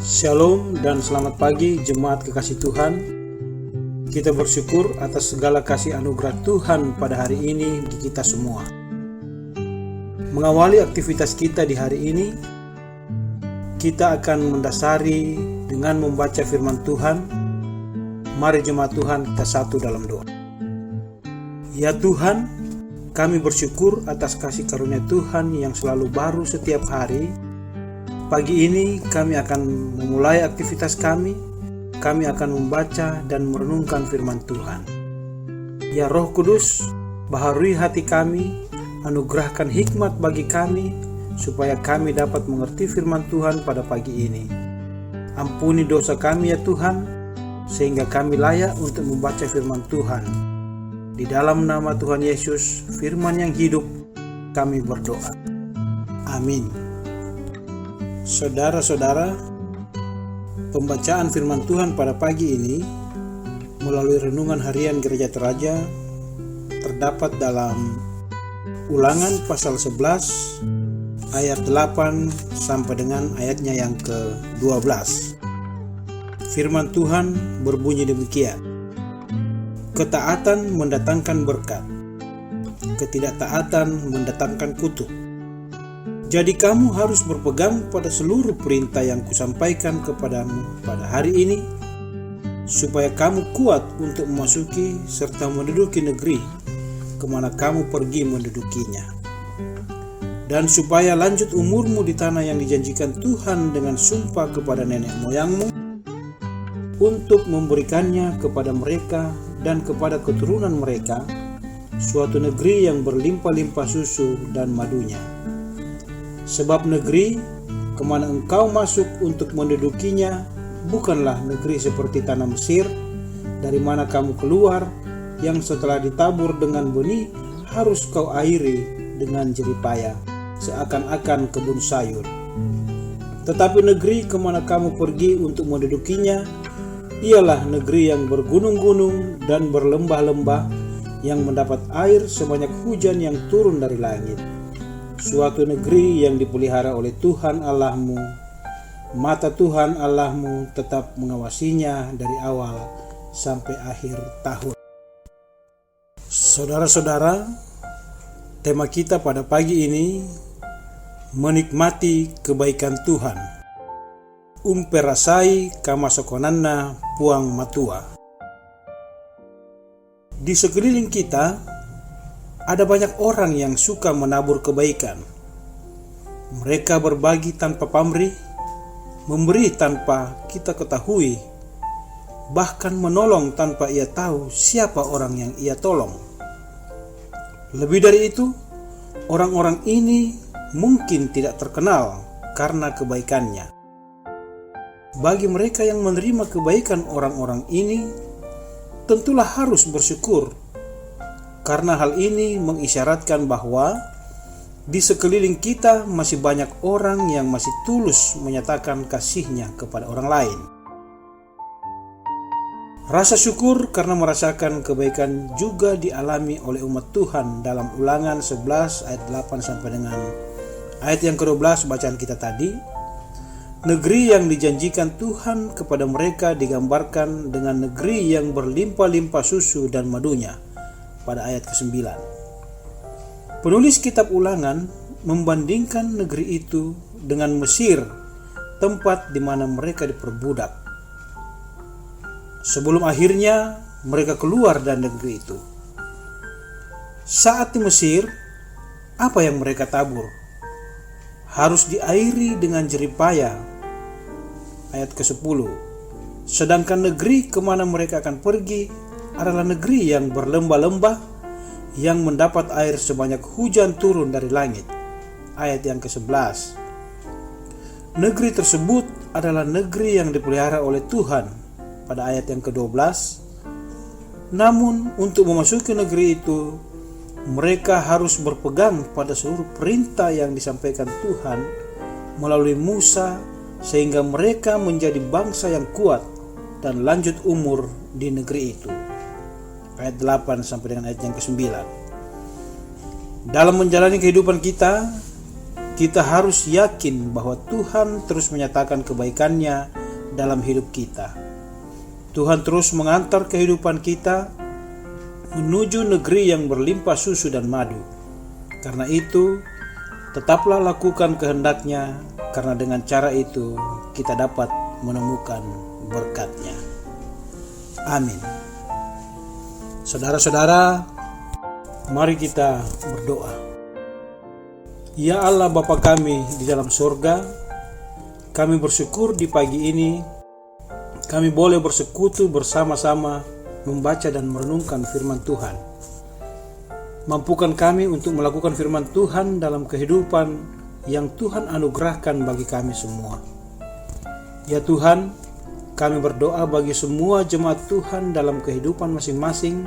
Shalom dan selamat pagi jemaat kekasih Tuhan. Kita bersyukur atas segala kasih anugerah Tuhan pada hari ini di kita semua. Mengawali aktivitas kita di hari ini, kita akan mendasari dengan membaca firman Tuhan. Mari jemaat Tuhan kita satu dalam doa. Ya Tuhan, kami bersyukur atas kasih karunia Tuhan yang selalu baru setiap hari. Pagi ini kami akan memulai aktivitas kami. Kami akan membaca dan merenungkan firman Tuhan. Ya Roh Kudus, baharui hati kami, anugerahkan hikmat bagi kami, supaya kami dapat mengerti firman Tuhan pada pagi ini. Ampuni dosa kami ya Tuhan, sehingga kami layak untuk membaca firman Tuhan. Di dalam nama Tuhan Yesus, firman yang hidup, kami berdoa. Amin. Saudara-saudara, pembacaan firman Tuhan pada pagi ini melalui renungan harian Gereja Teraja terdapat dalam Ulangan pasal 11 ayat 8 sampai dengan ayatnya yang ke-12. Firman Tuhan berbunyi demikian: Ketaatan mendatangkan berkat, ketidaktaatan mendatangkan kutuk. Jadi kamu harus berpegang pada seluruh perintah yang kusampaikan kepadamu pada hari ini, supaya kamu kuat untuk memasuki serta menduduki negeri kemana kamu pergi mendudukinya. Dan supaya lanjut umurmu di tanah yang dijanjikan Tuhan dengan sumpah kepada nenek moyangmu, untuk memberikannya kepada mereka dan kepada keturunan mereka, suatu negeri yang berlimpah-limpah susu dan madunya. Sebab negeri kemana engkau masuk untuk mendudukinya bukanlah negeri seperti tanah Mesir, dari mana kamu keluar, yang setelah ditabur dengan benih harus kau airi dengan jeripaya, seakan-akan kebun sayur. Tetapi negeri kemana kamu pergi untuk mendudukinya ialah negeri yang bergunung-gunung dan berlembah-lembah, yang mendapat air sebanyak hujan yang turun dari langit. Suatu negeri yang dipelihara oleh Tuhan Allahmu. Mata Tuhan Allahmu tetap mengawasinya dari awal sampai akhir tahun. Saudara-saudara, tema kita pada pagi ini menikmati kebaikan Tuhan. Umperasai kamasokonanna puang matua. Di sekeliling kita ada banyak orang yang suka menabur kebaikan. Mereka berbagi tanpa pamrih, memberi tanpa kita ketahui, bahkan menolong tanpa ia tahu siapa orang yang ia tolong. Lebih dari itu, orang-orang ini mungkin tidak terkenal karena kebaikannya. Bagi mereka yang menerima kebaikan orang-orang ini, tentulah harus bersyukur, karena hal ini mengisyaratkan bahwa di sekeliling kita masih banyak orang yang masih tulus menyatakan kasihnya kepada orang lain. Rasa syukur karena merasakan kebaikan juga dialami oleh umat Tuhan dalam Ulangan 11 ayat 8 sampai dengan ayat yang ke-12 bacaan kita tadi. Negeri yang dijanjikan Tuhan kepada mereka digambarkan dengan negeri yang berlimpah-limpah susu dan madunya pada ayat ke-9. Penulis kitab Ulangan membandingkan negeri itu dengan Mesir, tempat di mana mereka diperbudak, sebelum akhirnya mereka keluar dari negeri itu. Saat di Mesir, apa yang mereka tabur harus diairi dengan jeripaya, ayat ke-10. Sedangkan negeri kemana mereka akan pergi adalah negeri yang berlembah-lembah, yang mendapat air sebanyak hujan turun dari langit, ayat yang ke-11. Negeri tersebut adalah negeri yang dipelihara oleh Tuhan pada ayat yang ke-12. Namun untuk memasuki negeri itu, mereka harus berpegang pada seluruh perintah yang disampaikan Tuhan melalui Musa, sehingga mereka menjadi bangsa yang kuat dan lanjut umur di negeri itu. Ayat 8 sampai dengan ayat yang ke-9. Dalam menjalani kehidupan kita Kita harus yakin bahwa Tuhan terus menyatakan kebaikan-Nya dalam hidup kita. Tuhan terus mengantar kehidupan kita menuju negeri yang berlimpah susu dan madu. Karena itu, tetaplah lakukan kehendak-Nya, karena dengan cara itu kita dapat menemukan berkat-Nya. Amin. Saudara-saudara, mari kita berdoa. Ya Allah Bapa kami di dalam surga, kami bersyukur di pagi ini kami boleh bersekutu bersama-sama membaca dan merenungkan firman Tuhan. Mampukan kami untuk melakukan firman Tuhan dalam kehidupan yang Tuhan anugerahkan bagi kami semua. Ya Tuhan, kami berdoa bagi semua jemaat Tuhan dalam kehidupan masing-masing,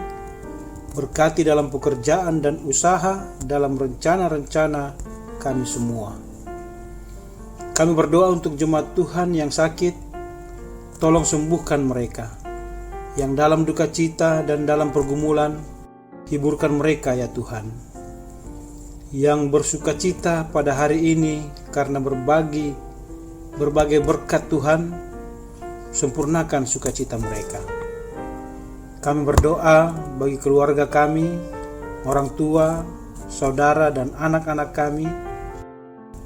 berkati dalam pekerjaan dan usaha, dalam rencana-rencana kami semua. Kami berdoa untuk jemaat Tuhan yang sakit, tolong sembuhkan mereka. Yang dalam duka cita dan dalam pergumulan, hiburkan mereka ya Tuhan. Yang bersuka cita pada hari ini karena berbagai berkat Tuhan, sempurnakan sukacita mereka. Kami berdoa bagi keluarga kami, orang tua, saudara dan anak-anak kami,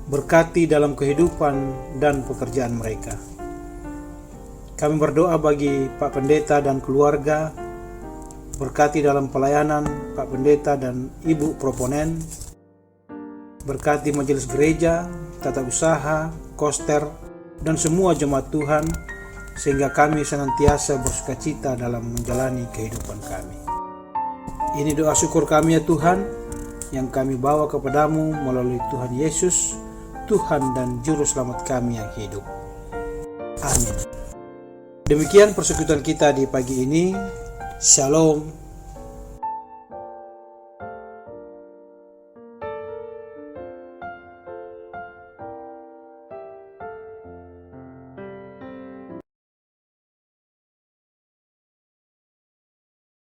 berkati dalam kehidupan dan pekerjaan mereka. Kami berdoa bagi Pak Pendeta dan keluarga, berkati dalam pelayanan Pak Pendeta dan Ibu Proponen, berkati majelis gereja, tata usaha, koster, dan semua jemaat Tuhan, sehingga kami senantiasa bersukacita dalam menjalani kehidupan kami. Ini doa syukur kami ya Tuhan, yang kami bawa kepadamu melalui Tuhan Yesus, Tuhan dan Juru Selamat kami yang hidup. Amin. Demikian persekutuan kita di pagi ini. Shalom.